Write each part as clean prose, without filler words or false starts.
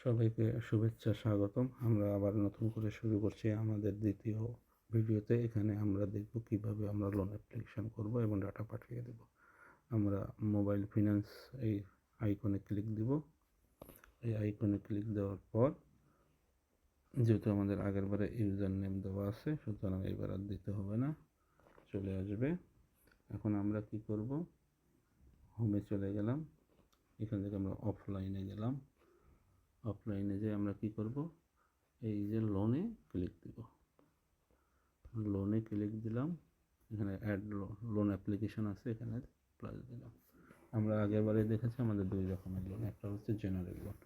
সবাইকে শুভেচ্ছা, স্বাগতম। আমরা আবার নতুন করে শুরু করছি আমাদের দ্বিতীয় ভিডিওতে। এখানে আমরা দেখব কিভাবে আমরা লোন অ্যাপ্লিকেশন করব এবং ডাটা পাঠিয়ে দেব। আমরা মোবাইল ফিন্যান্স এই আইকনে ক্লিক দিব। এই আইকনে ক্লিক দেওয়ার পর যেহেতু আমাদের আগের বারে ইউজার নেম দেওয়া আছে, সুতরাং এবার আর দিতে হবে না, চলে আসবে। এখন আমরা কি করব, হোমে চলে গেলাম, এখান থেকে আমরা অফলাইনে গেলাম। অফলাইনে যে আমরা কি করব, এই যে লোনে ক্লিক দিব। লোনে ক্লিক দিলাম, এখানে অ্যাড লোন অ্যাপ্লিকেশন আছে, এখানে প্লাস দিলাম। আমরা আগেরবারে দেখেছি আমাদের দুই রকমের লোন, একটা হচ্ছে জেনারেল লোন।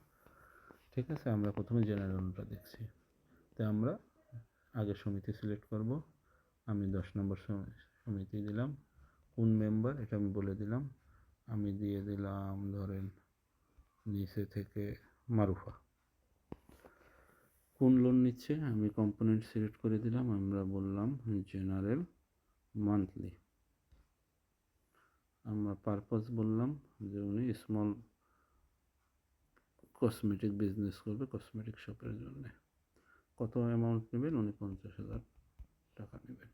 ঠিক আছে, আমরা প্রথমে জেনারেল লোনটা দেখছি। তো আমরা আগে সমিতি সিলেক্ট করব। আমি 10 নম্বর সমিতি দিলাম। কোন মেম্বার এটা আমি বলে দিলাম। আমি দিয়ে দিলাম ধরেন নিচে থেকে মারুফা। কোন লোন নিচ্ছে আমি কম্পোনেন্ট সিলেক্ট করে দিলাম। আমরা বললাম জেনারেল মান্থলি। আমরা পারপাস বললাম যে উনি স্মল কসমেটিক বিজনেস করবে, কসমেটিক শপের জন্য। কত অ্যামাউন্ট নেবেন, উনি 50,000 টাকা নেবেন।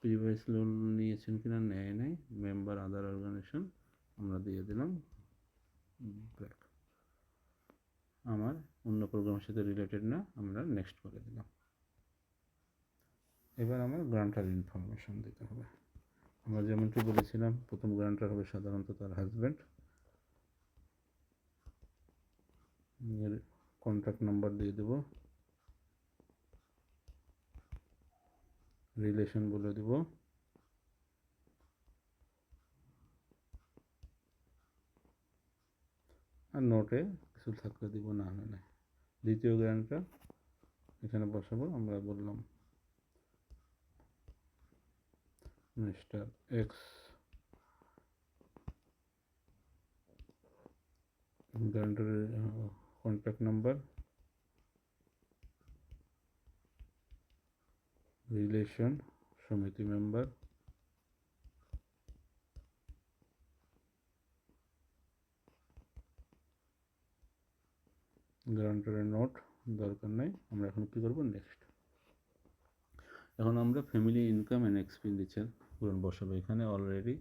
প্রিভিয়াস লোন নিয়েছেন কিনা নেয় নাই, মেম্বার আদার অর্গানাইজেশন আমরা দিয়ে দিলাম ব্ল্যাক। আমার অন্য প্রোগ্রামের সাথে রিলেটেড না, আমরা নেক্সট করে দিলাম। এবার আমার গ্রান্টার ইনফরমেশন দিতে হবে। আমরা যেমনটি বলেছিলাম প্রথম গ্রান্টার হবে সাধারণত তার হাজব্যান্ড। কন্ট্যাক্ট নাম্বার দিয়ে দেব, রিলেশন বলে দেব, আর নোটে কিছু থাকলে দিব, না হলে নাই। দ্বিতীয় গ্রান্টার এখানে বসাবো, আমরা বললাম মিস্টার এক্স। গ্রান্টারের কন্ট্যাক্ট নাম্বার, রিলেশন সমিতি মেম্বার, গ্রান্টারের নোট দরকার নেই। আমরা এখন কী করবো, নেক্সট। এখন আমরা ফ্যামিলি ইনকাম অ্যান্ড এক্সপেন্ডিচার গুলো বসাবো। এখানে অলরেডি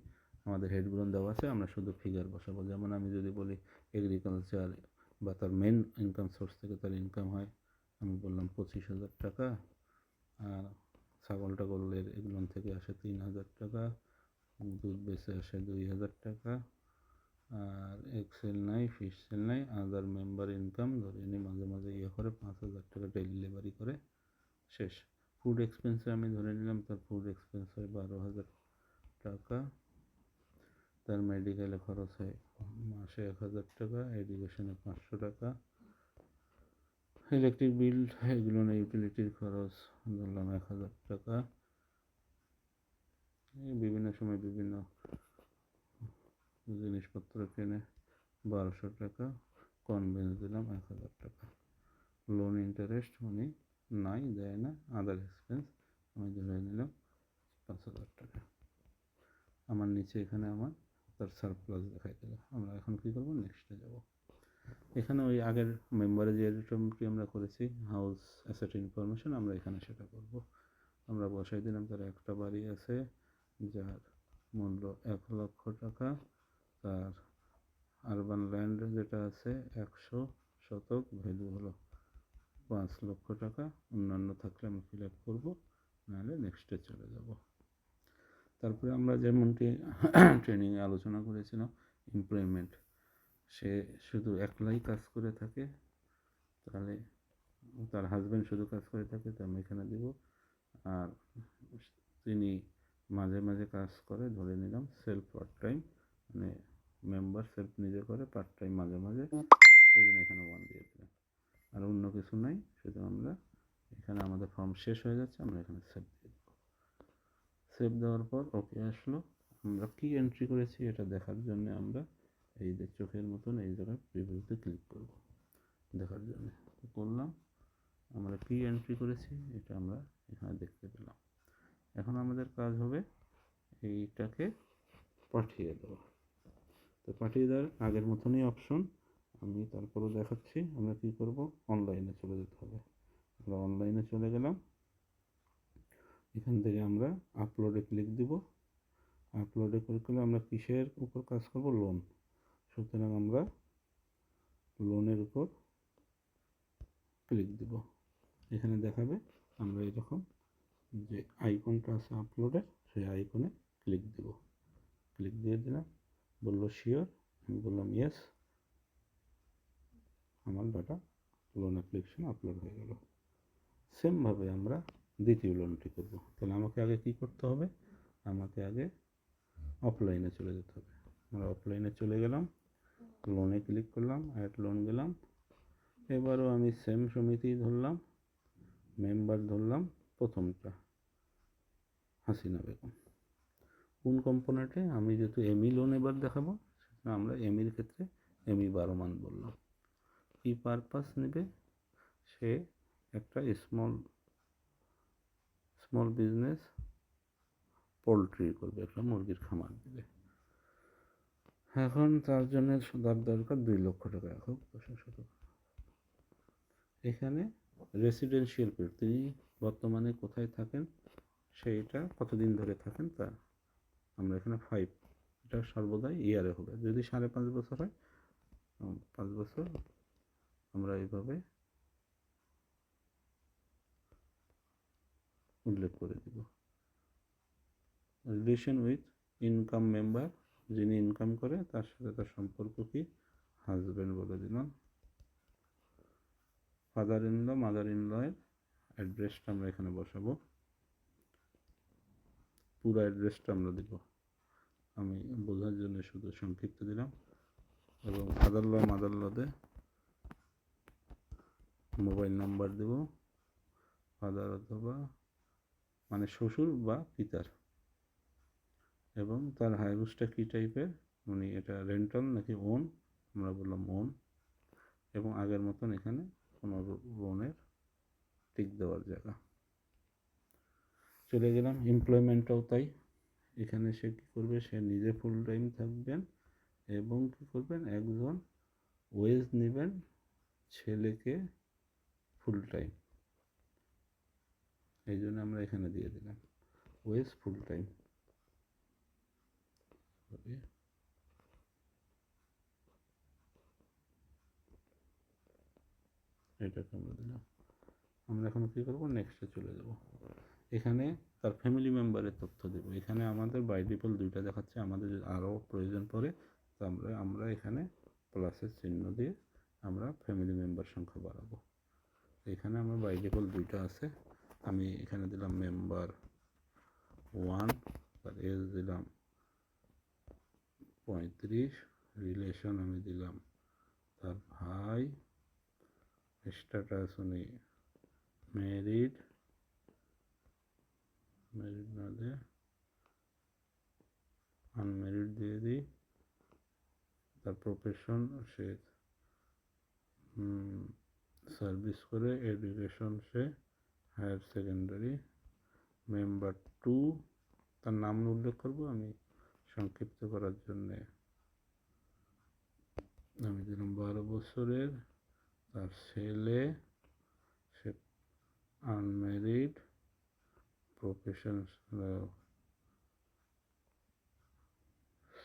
আমাদের হেডগুলো দেওয়া আছে, আমরা শুধু ফিগার বসাবো। যেমন আমি যদি বলি এগ্রিকালচার বা তার মেন ইনকাম সোর্স থেকে তার ইনকাম হয়, আমি বললাম 25,000 টাকা। আর ছাগলটা করলে এগুলো থেকে আসে 3,000 টাকা, দুধ বেচে আসে 2,000 টাকা। আর এক্সেল নাই, ফিশ সেল নাই। আদার মেম্বার ইনকাম ধরে নিই মাঝে মাঝে করে 5,000 টাকা ডেলিভারি করে, শেষ। ফুড এক্সপেন্সে আমি ধরে নিলাম তার ফুড এক্সপেন্স হয় 12,000 টাকা। তার মেডিকেলে খরচ হয় মাসে 1,000 টাকা, এডুকেশনে 500 টাকা। ইলেকট্রিক বিল এগুলো না, ইউটিলিটির খরচ ধরলাম 1,000 টাকা। বিভিন্ন সময় বিভিন্ন জিনিসপত্র কেনে 1,200 টাকা। কনভেন্স দিলাম 1,000 টাকা। লোন ইন্টারেস্ট উনি নাই, দেয় না। আদার এক্সপেন্স আমি ধরে নিলাম 5,000 টাকা। আমার নিচে এখানে আমার তার সারপ্লাস দেখাই দিল। আমরা এখন কী করবো, নেক্সটে যাব। এখানে ওই আগের মেম্বারে যে রিটার্নটি আমরা করেছি হাউস অ্যাসেট ইনফরমেশন, আমরা এখানে সেটা করব। আমরা বসাই দিলাম তার একটা বাড়ি আছে যার মূল্য 1,00,000 টাকা। তার আরবান ল্যান্ড যেটা আছে 100 শতক, ভ্যালু হলো 5,00,000 টাকা। অন্যান্য থাকলে আমি ফিল আপ করবো, নাহলে নেক্সটে চলে যাব। তারপরে আমরা যেমনটি ট্রেনিংয়ে আলোচনা করেছিলাম এমপ্লয়মেন্ট, সে শুধু একলাই কাজ করে থাকে, তাহলে তার হাজব্যান্ড শুধু কাজ করে থাকে, তো আমি এখানে দেব। আর তিনি মাঝে মাঝে কাজ করে, ধরে নিলাম সেলফ পার্ট টাইম, মানে মেম্বার সেলফ নিজে করে, পার্ট টাইম মাঝে মাঝে, সেই জন্য এখানে 1 দিয়ে দিলাম। আর অন্য কিছু নাই, শুধু আমরা এখানে আমাদের ফর্ম শেষ হয়ে যাচ্ছে, আমরা এখানে সেভ দিয়ে দেবো। সেভ দেওয়ার পর ওকে আসলো। আমরা কি এন্ট্রি করেছি এটা দেখার জন্য আমরা এই যে চোখের মতন এই জায়গায় প্রিভিউতে ক্লিক করব, দেখার জন্য করলাম। আমরা কি এন্ট্রি করেছি এটা আমরা এখানে দেখতে পেলাম। এখন আমাদের কাজ হবে এইটাকে পাঠিয়ে দেওয়া। তো পাঠিয়ে দেওয়ার আগের মতনই অপশন, আমি তারপরেও দেখাচ্ছি। আমরা কী করব, অনলাইনে চলে যেতে হবে। আমরা অনলাইনে চলে গেলাম। এখান থেকে আমরা আপলোডে ক্লিক দিব। আপলোডে ক্লিক করলে আমরা কিসের উপর কাজ করব, লোন। সুতরাং আমরা লোনের উপর ক্লিক দিব। এখানে দেখাবে আমরা এরকম যে আইকনটা আছে আপলোডের, সেই আইকনে ক্লিক দিব। ক্লিক দিয়ে দিলাম, বললো শিওর, আমি বললাম ইয়েস। আমার ডাটা লোন অ্যাপ্লিকেশন আপলোড হয়ে গেল। সেমভাবে আমরা দ্বিতীয় লোনটি করব। তাহলে আমাকে আগে কি করতে হবে, আমাকে আগে অফলাইনে চলে যেতে হবে। আমরা অফলাইনে চলে গেলাম, লোনে ক্লিক করলাম, অ্যাড লোন গেলাম। এবারও আমি সেম সমিতি ধরলাম, মেম্বার ধরলাম প্রথমটা হাসিনা বেগম। কোন কম্পোনেন্টে, আমি যেহেতু এমই লোন এবার দেখাবো, সেটা আমরা এমির ক্ষেত্রে এমই 12 মান বললাম। কি পারপাস নেবে, সে একটা স্মল বিজনেস পোলট্রি করবে, একটা মুরগির খামার দেবে। এখন তার জন্য দরকার 2 লক্ষ টাকা। এখন এখানে রেসিডেন্সিয়াল পিরিয়ড, তিনি বর্তমানে কোথায় থাকেন, সেইটা কতদিন ধরে থাকেন তা আমরা এখানে 5, এটা সর্বদাই ইয়ারে হবে। যদি 5.5 বছর হয়, 5 বছর আমরা এইভাবে উল্লেখ করে দিব। রিলেশন উইথ ইনকাম মেম্বার, যিনি ইনকাম করে তার সাথে তার সম্পর্ক কি, হাজব্যান্ড বলে দিলাম। Father in law, mother in law এর অ্যাড্রেসটা আমরা এখানে বসাবো। পুরো অ্যাড্রেসটা আমরা দিব, আমি বোঝার জন্য শুধু সংক্ষিপ্ত দিলাম। এবং ফাদার ল, মাদার লতে মোবাইল নাম্বার দেব, ফাদার অথবা মানে শ্বশুর বা পিতার। এবং তার হাউসটা কী টাইপের, উনি এটা রেন্টাল নাকি ওন, আমরা বললাম ওন। এবং আগের মতন এখানে কোনো লোনের টিক দেওয়ার জায়গা। চলে গেলাম এমপ্লয়মেন্টটাও তাই। এখানে সে কী করবে, সে নিজে ফুল টাইম থাকবেন এবং কী করবেন, একজন ওয়েজ নেবেন, ছেলেকে ফুল টাইম। এই জন্য আমরা এখানে দিয়ে দিলাম ওয়েজ ফুল টাইম। এটাকে আমরা দিলাম। আমরা এখন কী করবো, নেক্সটে চলে যাব। এখানে তার ফ্যামিলি মেম্বারের তথ্য দেব। এখানে আমাদের বাই ডিফল্ট 2টা দেখাচ্ছে, আমাদের আরও প্রয়োজন পড়ে তো আমরা এখানে প্লাসের চিহ্ন দিয়ে আমরা ফ্যামিলি মেম্বার সংখ্যা বাড়াবো। এখানে আমার বাই ডিফল্ট 2টা আছে। আমি এখানে দিলাম মেম্বার 1, তার এজ দিলাম 35, রিলেশন আমি দিলাম তার ভাই, স্ট্যাটাস উনি ম্যারিড না দিয়ে আনম্যারিড দিয়ে দিই। তার প্রফেশন, সে সার্ভিস করে, এডুকেশন সে হায়ার সেকেন্ডারি। মেম্বার 2, তার নাম উল্লেখ করব আমি সংক্ষিপ্ত করার জন্যে, আমি দিলাম 12 বছরের, তার ছেলে, সে unmarried, profession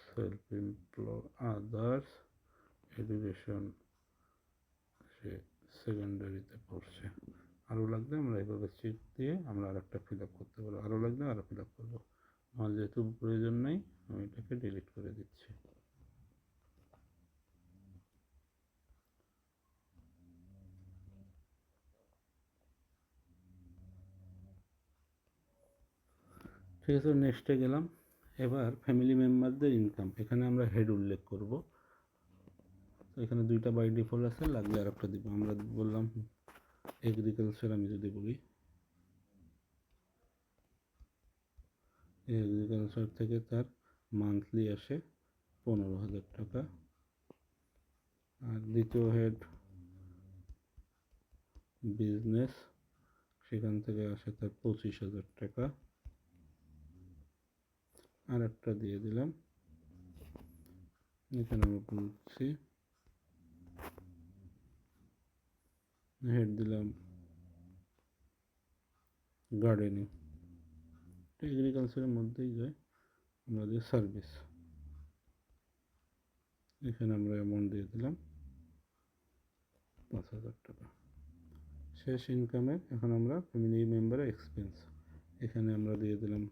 self employed, others, education সে সেকেন্ডারিতে পড়ছে। আরও লাগলে আমরা এভাবে চেক দিয়ে আমরা আরেকটা ফিল আপ করতে পারবো, আরও লাগলে আরও ফিল আপ করবো। আমার যেহেতু প্রয়োজন নেই, আমি এটাকে ডিলিট করে দিচ্ছি। ঠিক আছে, নেক্সটে গেলাম। এবার ফ্যামিলি মেম্বারদের ইনকাম, এখানে আমরা হেড উল্লেখ করব। এখানে 2টা বাই ডিফল্ট আছে, লাগলে আর একটা দিব। আমরা বললাম এগ্রিকালচার, আমি যদি বলি এগ্রিকালচার থেকে তার মান্থলি আসে 15,000 টাকা। আর দ্বিতীয় হেড বিজনেস, সেখান থেকে আসে তার 25,000 টাকা। আর একটা দিয়ে দিলাম, এখানে আমি বলছি হেড দিলাম গার্ডেনিং, এগ্রিকালচারের মধ্যেই যায়, আমরা দিয়ে সার্ভিস। এখানে আমরা অ্যামাউন্ট দিয়ে দিলাম 5,000 টাকা। শেষ ইনকামের এখন আমরা ফ্যামিলি মেম্বারের এক্সপেন্স, এখানে আমরা দিয়ে দিলাম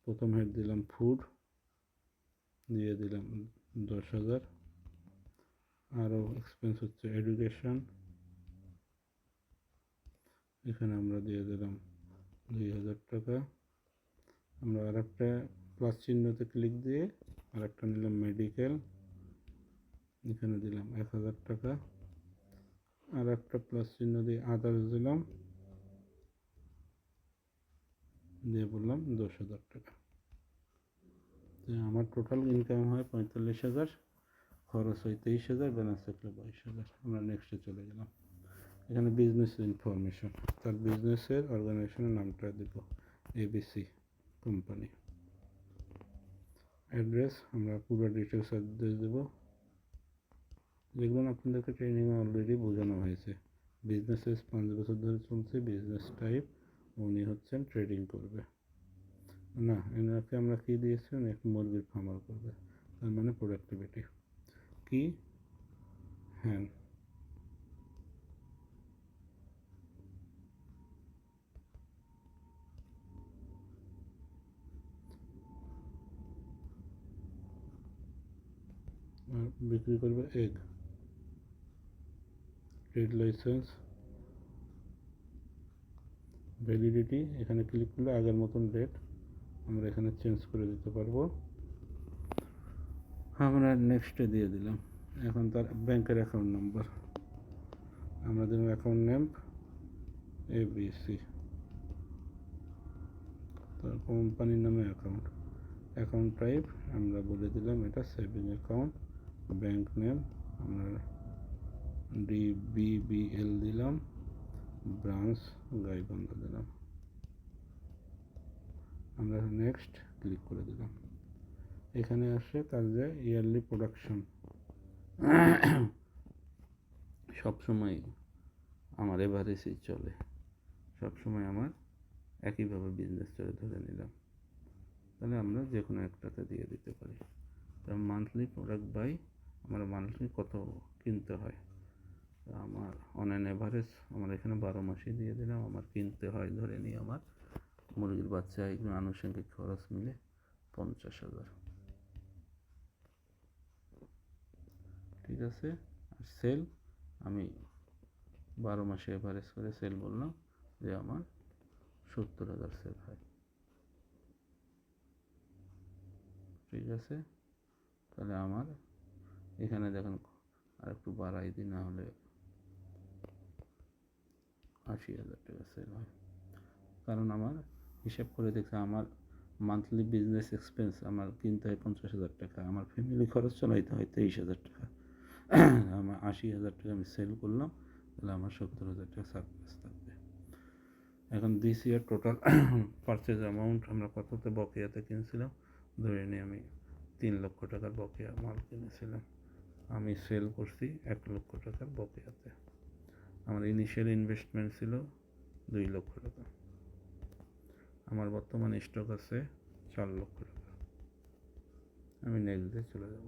প্রথম হেড দিলাম ফুড, দিয়ে দিলাম 10,000। আরও এক্সপেন্স হচ্ছে এডুকেশন, এখানে আমরা দিয়ে দিলাম 2,000 টাকা। আমরা আর একটা প্লাস চিহ্নতে ক্লিক দিয়ে আর একটা নিলাম মেডিকেল, এখানে দিলাম 1,000 টাকা। আর একটা প্লাস চিহ্ন দিয়ে আদার্স দিলাম, দিয়ে বললাম 10,000 টাকা। আমার টোটাল ইনকাম হয় 45,000, খরচ হয় 23,000, ব্যালেন্স থাকলে 22,000। আমরা নেক্সটে চলে গেলাম। এখানে বিজনেস ইনফরমেশন, তার বিজনেসের অর্গানাইজেশনের নামটা দেব ABC কোম্পানি। অ্যাড্রেস আমরা পুরো ডিটেলস অ্যাড্রেস দেবো, যেগুলো আপনাদেরকে ট্রেনিংয়ে অলরেডি বোঝানো হয়েছে। বিজনেসেস 5 বছর ধরে চলছে, বিজনেস টাইপ উনি হচ্ছেন ট্রেডিং করবে না, এনাকে আমরা কী দিয়েছি, উনি একটা মুরগির ফার্মার করবে, তার মানে প্রোডাক্টিভিটি কি হ্যাঁ। বিক্রি করবে এগ। ট্রেড লাইসেন্স ভ্যালিডিটি, এখানে ক্লিক করলে আগের মতন ডেট আমরা এখানে চেঞ্জ করে দিতে পারবো। আমরা নেক্সটে দিয়ে দিলাম। এখন তার ব্যাংকের অ্যাকাউন্ট নাম্বার আমরা দিলাম, অ্যাকাউন্ট নেম ABC, তার কোম্পানির নামে অ্যাকাউন্ট, অ্যাকাউন্ট টাইপ আমরা বলে দিলাম এটা সেভিং অ্যাকাউন্ট, ব্যাংক নেম আমরা DBBL দিলাম, ব্রাঞ্চ গাইবান্ধা দিলাম। আমরা নেক্সট ক্লিক করে দিলাম। এখানে আসে তার যে ইয়ারলি প্রোডাকশন, সবসময় আমার এভারেজই চলে, সবসময় আমার একইভাবে বিজনেস চলে ধরে নিলাম, তাহলে আমরা যে কোনো একটাতে দিয়ে দিতে পারি। তার মান্থলি প্রোডাক্ট বাই আমার মান্থলি কত কিনতে হয়, আমার অন অ্যান এভারেজ আমার এখানে 12 মাসই দিয়ে দিলাম। আমার কিনতে হয় ধরে নিই আমার মুরগির বাচ্চা এগুলো আনুষঙ্গিক খরচ মিলে 50,000, ঠিক আছে। আর সেল আমি 12 মাসে এভারেজ করে সেল বললাম যে আমার 70,000 সেল হয়, ঠিক আছে। তাহলে আমার এখানে দেখুন আর একটু বাড়াই দিই, না হলে 80,000 টাকা সেল হয়, কারণ আমার হিসাব করে দেখে আমার মান্থলি বিজনেস এক্সপেন্স আমার কিনতে হয় 50,000 টাকা, আমার ফ্যামিলি খরচ চালাইতে হয় 23,000 টাকা, আমার 80,000 টাকা আমি সেল করলাম, তাহলে আমার 70,000 টাকা সারপ্লাস থাকবে। এখন this year total purchase amount আমরা কততে বকেয়াতে কিনছিলাম, ধরে নিই আমি 3 লক্ষ টাকার বকেয়া মাল কিনেছিলাম, আমি সেল করছি 1 লক্ষ টাকার বকেয়াতে। আমার ইনিশিয়াল ইনভেস্টমেন্ট ছিল 2 লক্ষ টাকা, আমার বর্তমানে স্টক আছে 4 লক্ষ টাকা। আমি নেক্সট ডে চলে যাব।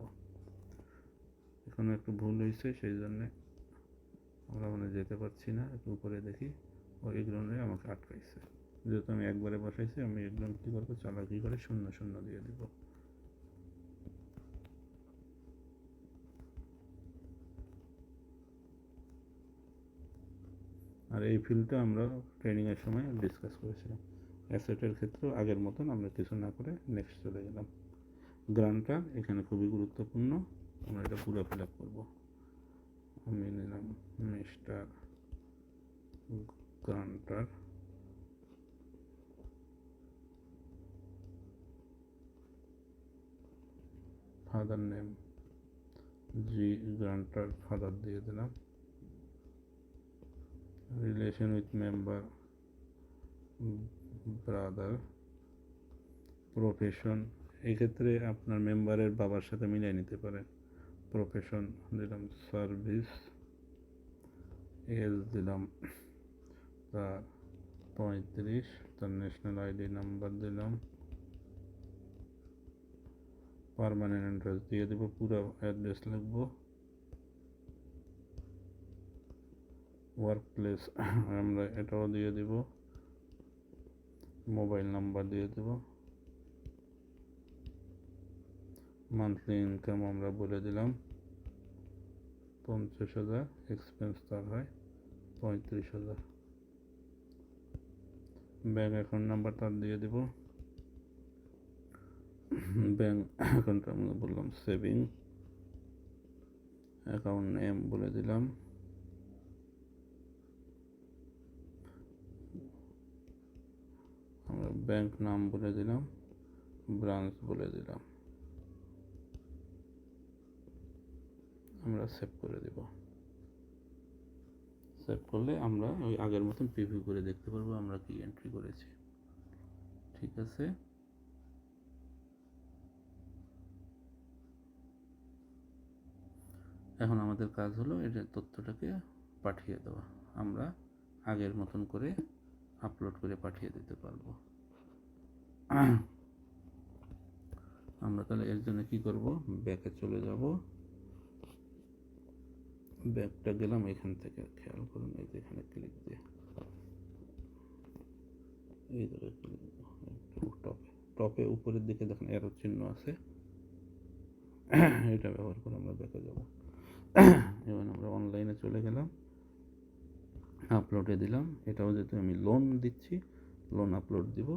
এখন একটু ভুল হয়েছে, সেই জন্যে আমরা মানে যেতে পারছি না, একটু উপরে দেখি ওই গ্রাউন্ডে আমাকে আটকাইছে, যেহেতু আমি একবারে বসাইছি, আমি একদম কী করবো চালাকি করে 0 দিয়ে দিব। আর এই ফিল্ডটা আমরা ট্রেনিংয়ের সময় ডিসকাস করেছিলাম। অ্যাসেটের ক্ষেত্রেও আগের মতন আমরা কিছু না করে নেক্সট চলে গেলাম। গ্রান্টার এখানে খুবই গুরুত্বপূর্ণ, আমরা এটা পুরো ফিল আপ করবো। আমি নিলাম মিস্টার গ্রান্টার, ফাদার নেম জি গ্রান্টার, ফাদার দিয়ে দিলাম, relation with member brother, profession এক্ষেত্রে আপনার মেম্বারের বাবার সাথে মিলিয়ে নিতে পারেন, প্রফেশন দিলাম সার্ভিস, এজ দিলাম তার 35, তার ন্যাশনাল আইডি নাম্বার দিলাম, পার্মানেন্ট অ্যাড্রেস দিয়ে দেবো, পুরো অ্যাড্রেস লিখবো, ওয়ার্ক প্লেস আমরা এটাও দিয়ে দেব, মোবাইল নাম্বার দিয়ে দেব, মান্থলি ইনকাম আমরা বলে দিলাম 50,000, এক্সপেন্স তার হয় 35,000, ব্যাঙ্ক অ্যাকাউন্ট নাম্বার তার দিয়ে দেব, ব্যাঙ্ক অ্যাকাউন্ট আমরা বললাম সেভিং, অ্যাকাউন্ট নেম বলে দিলাম, আমরা ব্যাঙ্ক নাম বলে দিলাম, ব্রাঞ্চ বলে দিলাম, আমরা সেভ করে দেব। সেভ করলে আমরা ওই আগের মতন প্রিভিউ করে দেখতে পারবো আমরা কি এন্ট্রি করেছি। ঠিক আছে, এখন আমাদের কাজ হলো এটা তথ্যটাকে পাঠিয়ে দেওয়া, আমরা আগের মতন করে আপলোড করে পাঠিয়ে দিতে পারবো। আমরা তাহলে এর জন্য কি করব, ব্যাকে চলে যাব, ব্যাকটা গেলাম এখান থেকে, খেয়াল করুন এই যে এখানে ক্লিক দিয়ে এই ধরে ক্লিক টপে উপরের দিকে দেখেন এরো চিহ্ন আছে, এটা ব্যবহার করে আমরা ব্যাকে যাব। এবার আমরা অনলাইনে চলে গেলাম, আপলোডে দিলাম, এটাও যেহেতু আমি লোন দিচ্ছি লোন আপলোড দিব,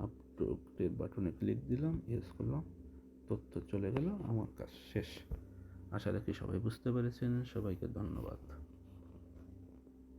আপলোডের বাটনে ক্লিক দিলাম, ইয়েস করলাম, তথ্য চলে গেল, আমার কাজ শেষ। আশা রাখি সবাই বুঝতে পেরেছেন, সবাইকে ধন্যবাদ।